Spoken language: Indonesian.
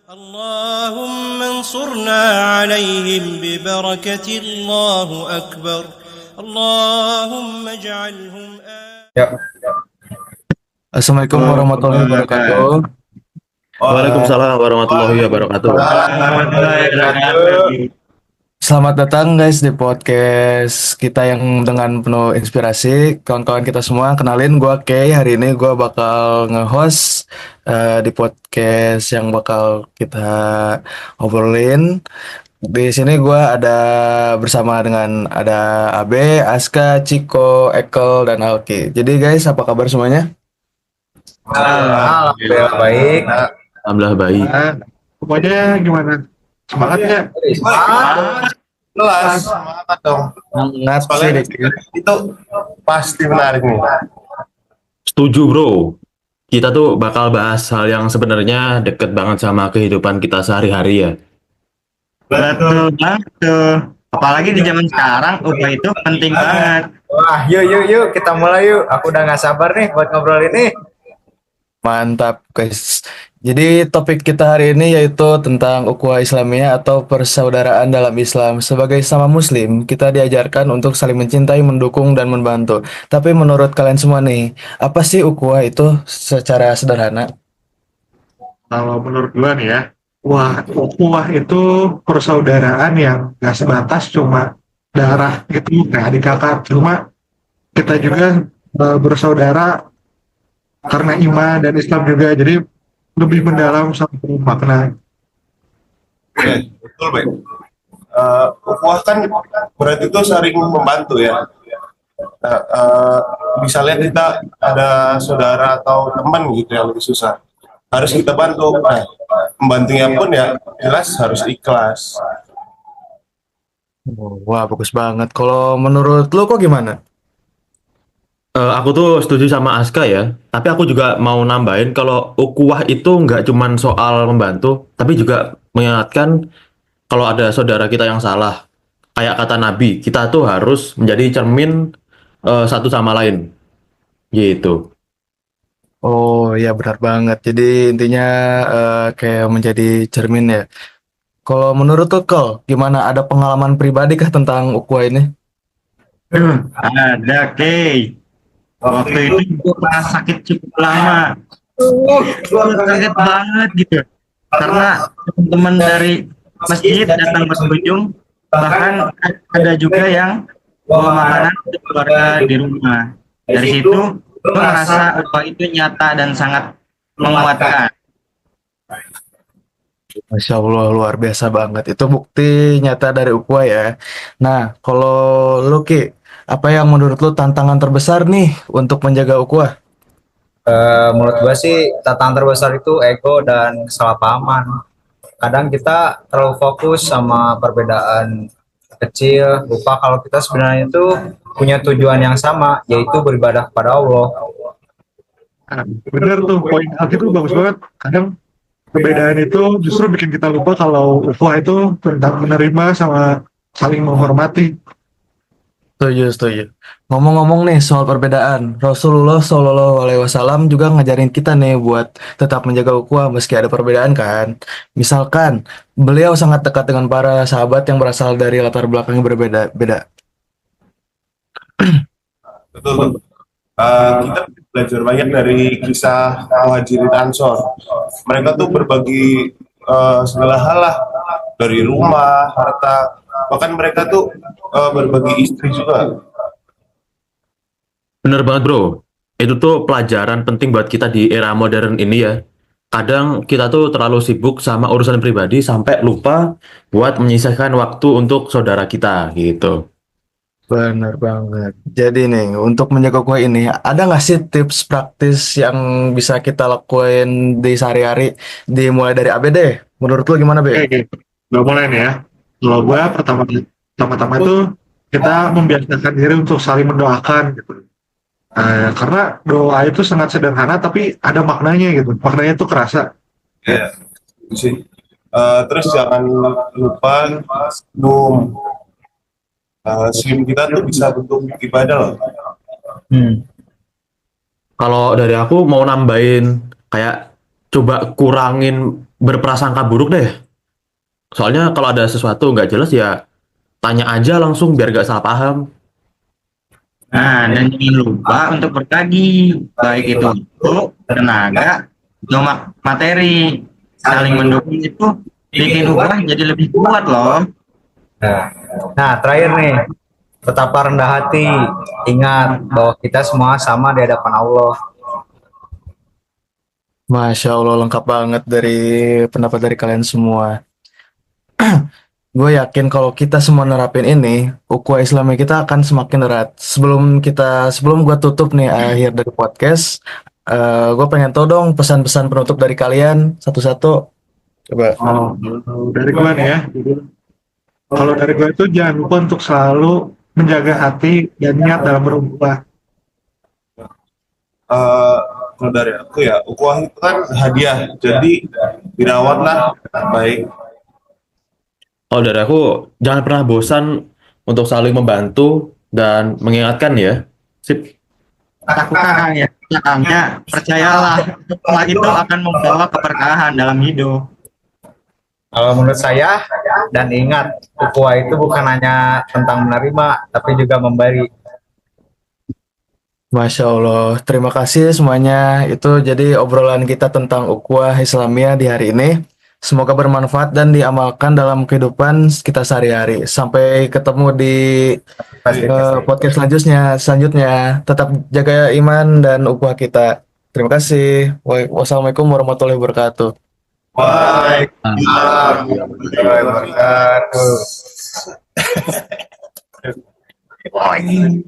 اللهم انصرنا عليهم ببركة الله أكبر. اللهم اجعلهم Ya. Assalamualaikum warahmatullahi wabarakatuh. Waalaikumsalam warahmatullahi wabarakatuh. Selamat datang guys di podcast kita yang dengan penuh inspirasi. Kawan-kawan kita semua, kenalin gue Kay. Hari ini gue bakal nge-host di podcast yang bakal kita obrolin. Di sini gue ada bersama dengan ada Abe, Aska, Ciko, Ekel, dan Alki. Jadi guys, apa kabar semuanya? Alhamdulillah baik. Alhamdulillah baik. Pokoknya gimana? Semangatnya? Jelas. Semangat dong. Sangat sih, Soalnya Dik. itu pasti menarik nih. Setuju bro. Kita tuh bakal bahas hal yang sebenarnya deket banget sama kehidupan kita sehari-hari ya. Betul banget tuh. Apalagi di zaman sekarang, itu penting banget. Wah, yuk kita mulai yuk. Aku udah nggak sabar nih buat ngobrol ini. Mantap guys. Jadi topik kita hari ini yaitu tentang ukhuwah Islamiyah atau persaudaraan dalam Islam. Sebagai sesama muslim, kita diajarkan untuk saling mencintai, mendukung, dan membantu. Tapi menurut kalian semua nih, apa sih ukhuwah itu secara sederhana? Kalau menurut gua nih ya, ukhuwah itu persaudaraan yang nggak sebatas cuma darah gitu, kayak adik kakak. Cuma kita juga bersaudara karena iman dan Islam juga. Jadi lebih mendalam sampai makna. Betul, baik. Ukhuwah kan berarti itu saling membantu ya. Misalnya kita ada saudara atau teman gitu yang lebih susah, harus kita bantu. Nah, membantunya pun ya jelas harus ikhlas. Wah, bagus banget. Kalau menurut lo kok gimana? Aku tuh setuju sama Aska ya. Tapi aku juga mau nambahin kalau ukhuwah itu nggak cuman soal membantu, tapi juga mengingatkan kalau ada saudara kita yang salah. Kayak kata Nabi, kita tuh harus menjadi cermin satu sama lain. Gitu. Oh iya benar banget. Jadi intinya kayak menjadi cermin ya. Kalau menurut lo, Kol, gimana? Ada pengalaman pribadi kah tentang ukhuwah ini? Ada, Kay. Waktu itu gue pernah sakit cukup lama. Gue kaget banget gitu. Karena teman-teman dari masjid datang berkunjung. Bahkan ada juga yang bawa makanan untuk keluarga di rumah. Dari situ, gue merasa ukhuwah itu nyata dan sangat menguatkan. Masya Allah, luar biasa banget. Itu bukti nyata dari ukhuwah ya. Nah, kalau lu Ki, apa yang menurut lu tantangan terbesar nih untuk menjaga ukhuwah? Menurut gua sih tantangan terbesar itu ego dan kesalahpahaman. Kadang kita terlalu fokus sama perbedaan kecil, lupa kalau kita sebenarnya itu punya tujuan yang sama, yaitu beribadah kepada Allah. Nah, bener tuh, poin Alki itu bagus banget. Kadang perbedaan itu justru bikin kita lupa kalau ukhuwah itu tentang menerima sama saling menghormati. Setuju. Ngomong-ngomong nih soal perbedaan, Rasulullah Shallallahu Alaihi Wasallam juga ngajarin kita nih buat tetap menjaga ukhuwah meski ada perbedaan kan. Misalkan beliau sangat dekat dengan para sahabat yang berasal dari latar belakang yang berbeda-beda. Betul. Kita belajar banyak dari kisah Muhajirin Ansor. Mereka tuh berbagi segala hal lah, dari rumah, harta, bahkan mereka tuh berbagi istri juga. Bener banget bro. Itu tuh pelajaran penting buat kita di era modern ini ya. Kadang kita tuh terlalu sibuk sama urusan pribadi sampai lupa buat menyisihkan waktu untuk saudara kita gitu. Benar banget. Jadi nih, untuk menjaga ukhuwah ini, ada nggak sih tips praktis yang bisa kita lakuin di sehari-hari? Dimulai dari ABD. Menurut lu gimana, Be? Oke, udah mulai nih ya. Kalau gue pertama-tama itu kita membiasakan diri untuk saling mendoakan gitu. Karena doa itu sangat sederhana tapi ada maknanya gitu. Maknanya itu kerasa. Ya, sih. Terus jangan lupa sebelum Muslim kita tuh bisa bentuk ibadah loh. Kalau dari aku mau nambahin kayak coba kurangin berprasangka buruk deh. Soalnya kalau ada sesuatu nggak jelas ya tanya aja langsung biar nggak salah paham. Nah, dan jangan lupa untuk berbagi, baik itu waktu, tenaga, atau materi. Saling mendukung itu bikin ubah jadi lebih kuat loh. Nah, terakhir nih, tetaplah rendah hati. Ingat bahwa kita semua sama di hadapan Allah. Masya Allah, lengkap banget dari pendapat dari kalian semua. Gue yakin kalau kita semua nerapin ini, ukhuwah Islami kita akan semakin erat. Sebelum gue tutup nih akhir dari podcast, gue pengen tahu dong pesan-pesan penutup dari kalian satu-satu. Coba. Oh, dari gua nih ya. Kalau dari gua itu jangan lupa untuk selalu menjaga hati dan niat dalam berubah. Kalau dari aku ya, ukhuwah itu kan hadiah, jadi dirawatlah baik. Kalau dari aku, jangan pernah bosan untuk saling membantu dan mengingatkan ya. Sip. Lakukan ya, caranya percayalah, setelah itu akan membawa keberkahan dalam hidup. Kalau menurut saya, dan ingat, ukhuwah itu bukan hanya tentang menerima, tapi juga memberi. Masya Allah, terima kasih semuanya. Itu jadi obrolan kita tentang ukhuwah Islamiyah di hari ini. Semoga bermanfaat dan diamalkan dalam kehidupan kita sehari-hari. Sampai ketemu di podcast selanjutnya. Tetap jaga iman dan ukhuwah kita. Terima kasih. Wassalamualaikum warahmatullahi wabarakatuh. Waalaikumsalam warahmatullahi wabarakatuh. Baik.